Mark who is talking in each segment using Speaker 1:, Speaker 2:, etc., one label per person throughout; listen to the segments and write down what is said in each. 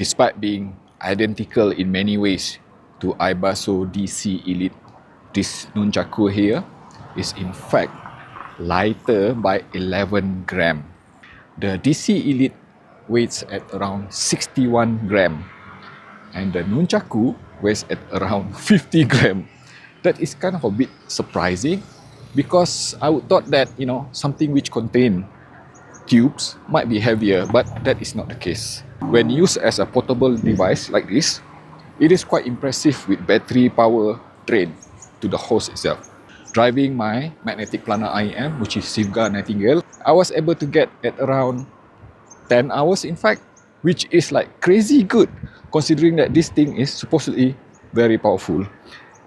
Speaker 1: Despite being identical in many ways to iBasso DC Elite, this Nunchaku here is in fact lighter by 11 gram. The DC Elite weighs at around 61 gram and the Nunchaku weighs at around 50 gram. That is kind of a bit surprising because I would thought that, something which contain tubes might be heavier, but that is not the case. When used as a portable device like this, it is quite impressive with battery power drain to the host itself. Driving my magnetic planar IEM, which is Sivga Nightingale, I was able to get at around 10 hours in fact, which is like crazy good considering that this thing is supposedly very powerful.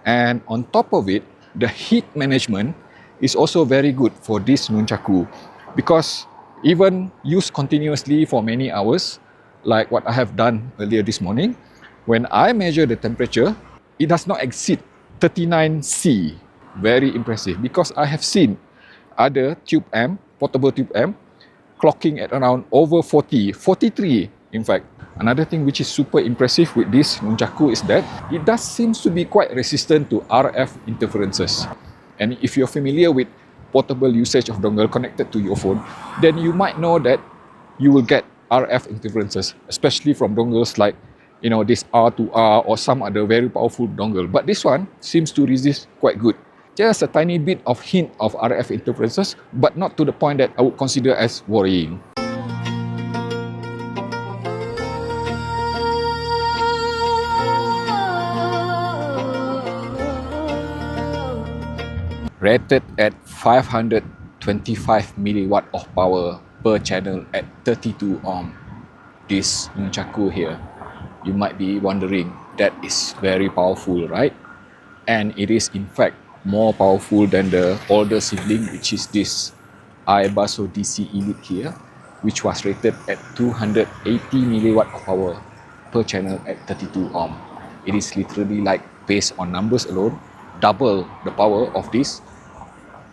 Speaker 1: And on top of it, the heat management is also very good for this Nunchaku because even used continuously for many hours, like what I have done earlier this morning, when I measure the temperature, it does not exceed 39°C. Very impressive because I have seen other tube amp, portable tube amp, clocking at around over 40, 43 in fact. Another thing which is super impressive with this Nunchaku is that it does seems to be quite resistant to RF interferences. And if you're familiar with portable usage of dongle connected to your phone, then you might know that you will get RF interferences, especially from dongles like, this R2R or some other very powerful dongle. But this one seems to resist quite good. Just a tiny bit of hint of RF interferences, but not to the point that I would consider as worrying. Rated at 525 milliwatt of power per channel at 32 ohm. This Nunchaku here, you might be wondering, that is very powerful, right? And it is in fact more powerful than the older sibling, which is this iBasso DC Elite here, which was rated at 280 milliwatt of power per channel at 32 ohm. It is literally like, based on numbers alone, double the power of this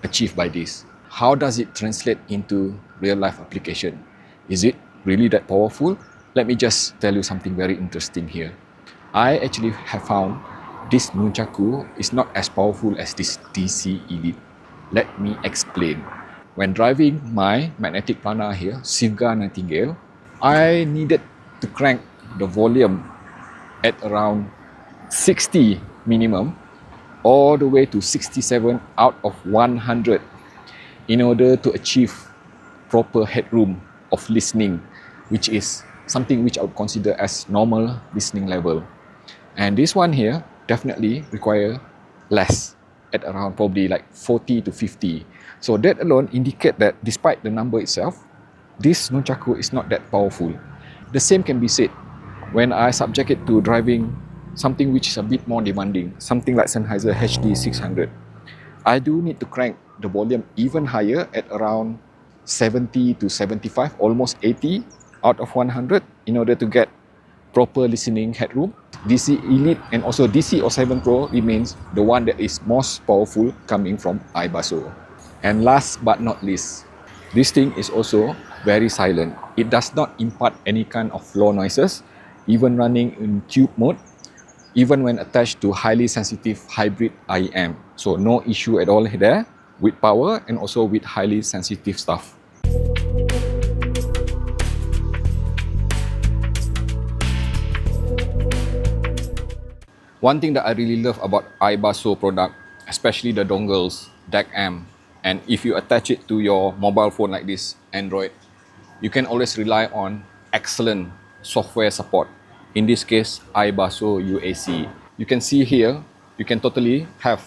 Speaker 1: achieved by this. How does it translate into real life application? Is it really that powerful? Let me just tell you something very interesting here. I actually have found this Nunchaku is not as powerful as this DC Elite. Let me explain. When driving my magnetic planar here, Sivga Nightingale, I needed to crank the volume at around 60 minimum all the way to 67 out of 100 in order to achieve proper headroom of listening, which is something which I would consider as normal listening level. And this one here definitely require less, at around probably like 40 to 50. So that alone indicate that despite the number itself, this Nunchaku is not that powerful. The same can be said when I subject it to driving something which is a bit more demanding, something like Sennheiser HD 600. I do need to crank the volume even higher at around 70 to 75, almost 80 out of 100 in order to get proper listening headroom. DC Elite and also DC07 Pro remains the one that is most powerful coming from iBasso. And last but not least, this thing is also very silent. It does not impart any kind of low noises, even running in tube mode, even when attached to highly sensitive hybrid IEM. So no issue at all there with power and also with highly sensitive stuff. One thing that I really love about iBasso product, especially the dongles, DAC amp, and if you attach it to your mobile phone like this, Android, you can always rely on excellent software support. In this case, iBasso UAC. You can see here, you can totally have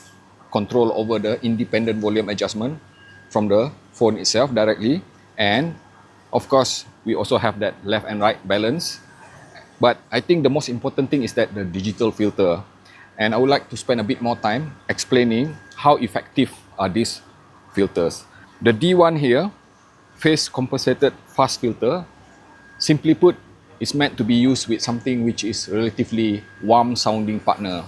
Speaker 1: control over the independent volume adjustment from the phone itself directly. And of course, we also have that left and right balance. But I think the most important thing is that the digital filter. And I would like to spend a bit more time explaining how effective are these filters. The D1 here, phase compensated fast filter, simply put, is meant to be used with something which is relatively warm sounding partner.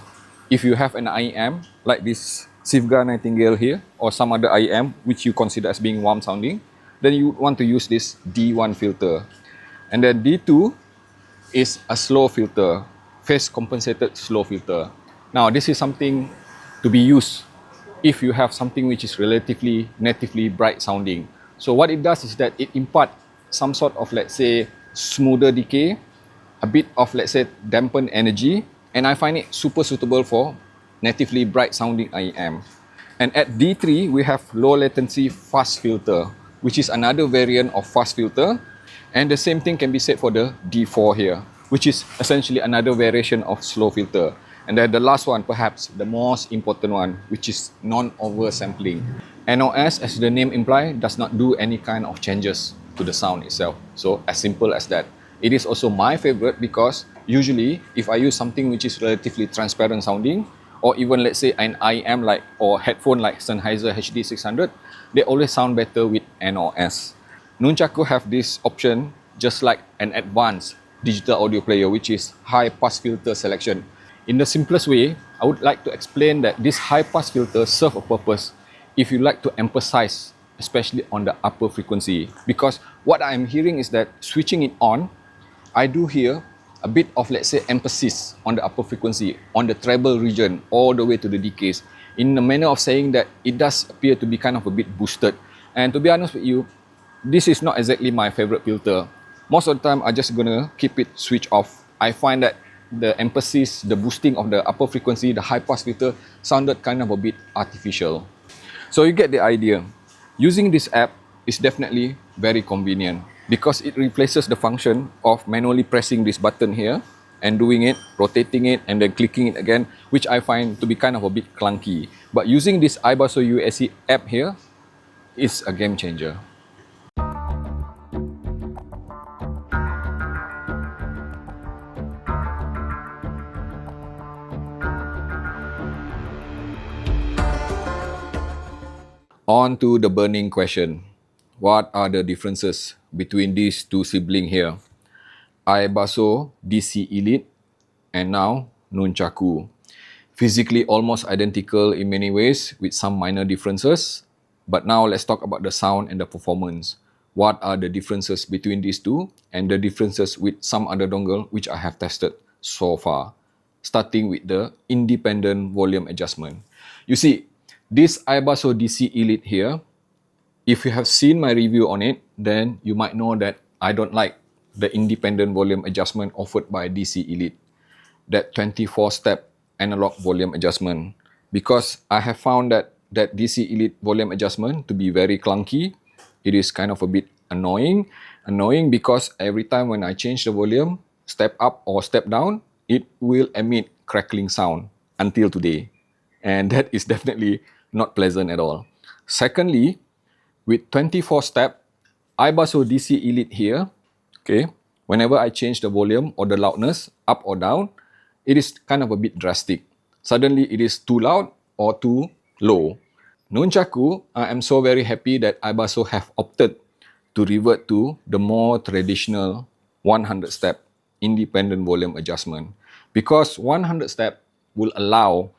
Speaker 1: If you have an IEM like this Sivga Nightingale here or some other IEM which you consider as being warm sounding, then you want to use this D1 filter. And then D2 is a slow filter, phase compensated slow filter. Now this is something to be used if you have something which is relatively natively bright sounding. So what it does is that it imparts some sort of, let's say, smoother decay, a bit of, let's say, dampened energy, and I find it super suitable for natively bright sounding IEM. And at D3, we have low latency fast filter, which is another variant of fast filter. And the same thing can be said for the D4 here, which is essentially another variation of slow filter. And then the last one, perhaps the most important one, which is non-oversampling. NOS, as the name implies, does not do any kind of changes to the sound itself. So as simple as that. It is also my favorite because usually if I use something which is relatively transparent sounding, or even let's say an IEM like or headphone like Sennheiser HD600, they always sound better with NOS. Nunchaku have this option just like an advanced digital audio player, which is high pass filter selection. In the simplest way, I would like to explain that this high pass filter serves a purpose if you like to emphasize, especially on the upper frequency. Because what I'm hearing is that switching it on, I do hear a bit of, let's say, emphasis on the upper frequency, on the treble region, all the way to the decays, in the manner of saying that it does appear to be kind of a bit boosted. And to be honest with you, this is not exactly my favorite filter. Most of the time, I'm just gonna keep it switched off. I find that the emphasis, the boosting of the upper frequency, the high pass filter sounded kind of a bit artificial. So you get the idea. Using this app is definitely very convenient because it replaces the function of manually pressing this button here and doing it, rotating it, and then clicking it again, which I find to be kind of a bit clunky. But using this iBasso USC app here is a game changer. On to the burning question. What are the differences between these two siblings here? iBasso DC Elite and now Nunchaku. Physically almost identical in many ways with some minor differences. But now let's talk about the sound and the performance. What are the differences between these two and the differences with some other dongle which I have tested so far? Starting with the independent volume adjustment. You see, this iBasso DC Elite here, if you have seen my review on it, then you might know that I don't like the independent volume adjustment offered by DC Elite, that 24-step analog volume adjustment, because I have found that DC Elite volume adjustment to be very clunky. It is kind of a bit annoying because every time when I change the volume, step up or step down, it will emit crackling sound until today. And that is definitely not pleasant at all. Secondly, with 24-step, iBasso DC Elite here, okay, whenever I change the volume or the loudness up or down, it is kind of a bit drastic. Suddenly it is too loud or too low. Nunchaku, I am so very happy that iBasso have opted to revert to the more traditional 100-step independent volume adjustment, because 100-step will allow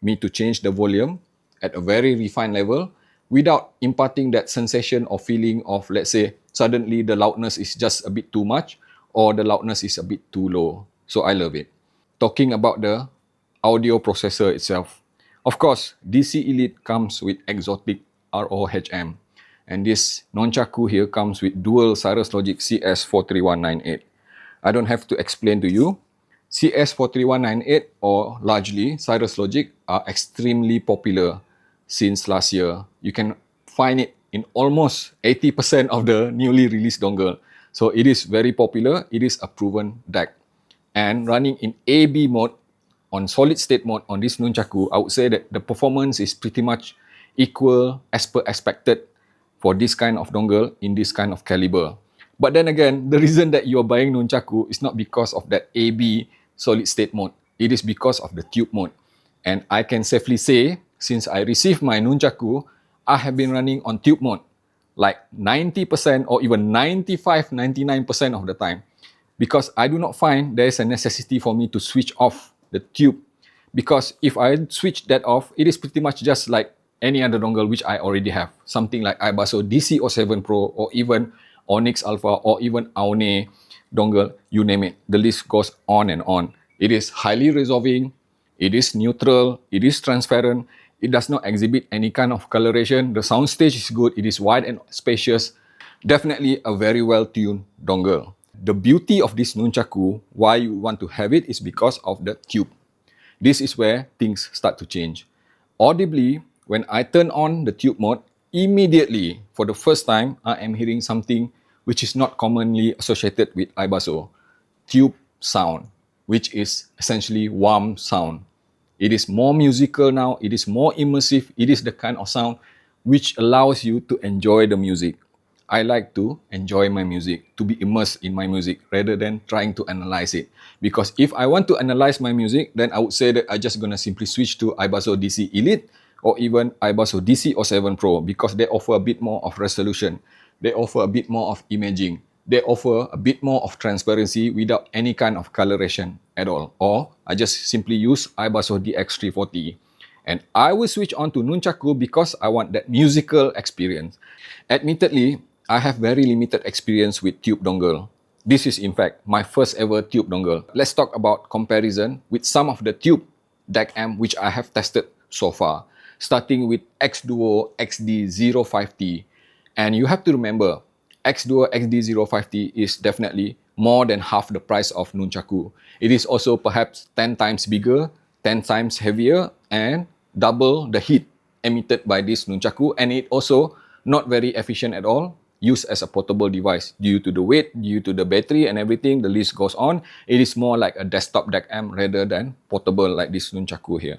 Speaker 1: me to change the volume at a very refined level without imparting that sensation or feeling of, let's say, suddenly the loudness is just a bit too much or the loudness is a bit too low. So I love it. Talking about the audio processor itself, of course, DC Elite comes with exotic ROHM, and this Nunchaku here comes with dual Cirrus Logic CS43198. I don't have to explain to you. CS43198 or largely Cirrus Logic are extremely popular since last year. You can find it in almost 80% of the newly released dongle. So it is very popular. It is a proven DAC. And running in AB mode, on solid state mode on this Nunchaku, I would say that the performance is pretty much equal as per expected for this kind of dongle in this kind of caliber. But then again, the reason that you are buying Nunchaku is not because of that AB solid state mode. It is because of the tube mode. And I can safely say, since I received my Nunchaku, I have been running on tube mode like 90% or even 99% of the time, because I do not find there is a necessity for me to switch off the tube, because if I switch that off, it is pretty much just like any other dongle which I already have, something like iBasso DC07 Pro or even Onyx Alpha, or even Aone dongle, you name it. The list goes on and on. It is highly resolving, it is neutral, it is transparent, it does not exhibit any kind of coloration. The soundstage is good, it is wide and spacious. Definitely a very well-tuned dongle. The beauty of this Nunchaku, why you want to have it, is because of the tube. This is where things start to change. Audibly, when I turn on the tube mode, immediately, for the first time, I am hearing something which is not commonly associated with iBasso. Tube sound, which is essentially warm sound. It is more musical now, it is more immersive, it is the kind of sound which allows you to enjoy the music. I like to enjoy my music, to be immersed in my music rather than trying to analyze it. Because if I want to analyze my music, then I would say that I'm just gonna simply switch to iBasso DC Elite or even iBasso DC or 7 Pro, because they offer a bit more of resolution, they offer a bit more of imaging, they offer a bit more of transparency without any kind of coloration at all. Or I just simply use iBasso DX340. And I will switch on to Nunchaku because I want that musical experience. Admittedly, I have very limited experience with tube dongle. This is in fact my first ever tube dongle. Let's talk about comparison with some of the tube DAC amp which I have tested so far. Starting with X-Duo XD05T. And you have to remember, X-Duo XD05T is definitely more than half the price of Nunchaku. It is also perhaps 10 times bigger, 10 times heavier, and double the heat emitted by this Nunchaku. And it also not very efficient at all, used as a portable device due to the weight, due to the battery and everything. The list goes on. It is more like a desktop DAC amp rather than portable like this Nunchaku here.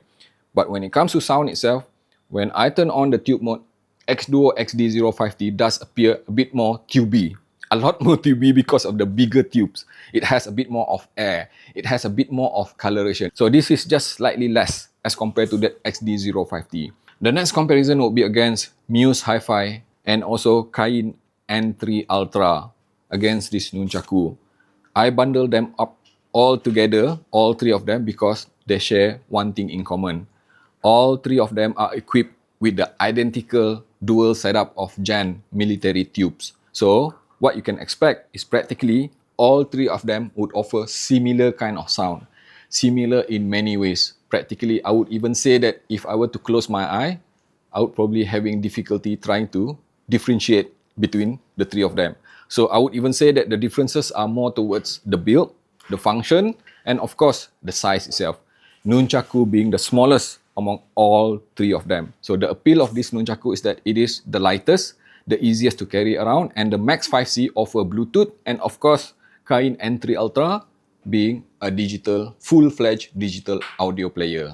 Speaker 1: But when it comes to sound itself, when I turn on the tube mode, X-Duo XD05T does appear a bit more tubey. A lot more tubey because of the bigger tubes. It has a bit more of air. It has a bit more of coloration. So this is just slightly less as compared to that XD05T. The next comparison will be against Muse Hi-Fi and also Kain N3 Ultra against this Nunchaku. I bundle them up all together, all three of them, because they share one thing in common. All three of them are equipped with the identical dual setup of Jan military tubes. So what you can expect is practically all three of them would offer similar kind of sound. Similar in many ways. Practically, I would even say that if I were to close my eye, I would probably having difficulty trying to differentiate between the three of them. So I would even say that the differences are more towards the build, the function, and of course, the size itself. Nunchaku being the smallest among all three of them. So the appeal of this Nunchaku is that it is the lightest, the easiest to carry around, and the Max 5C offer Bluetooth, and of course, Kain N3 Ultra being a digital, full-fledged digital audio player.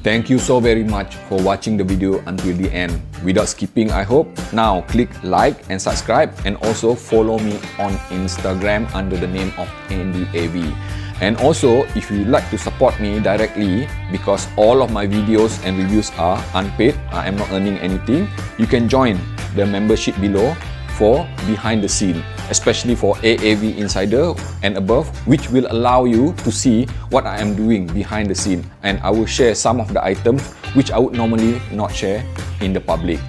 Speaker 1: Thank you so very much for watching the video until the end. Without skipping, I hope. Now click like and subscribe, and also follow me on Instagram under the name of AndyAV. And also, if you'd like to support me directly, because all of my videos and reviews are unpaid, I am not earning anything, you can join the membership below for behind the scene, especially for AAV Insider and above, which will allow you to see what I am doing behind the scene, and I will share some of the items which I would normally not share in the public.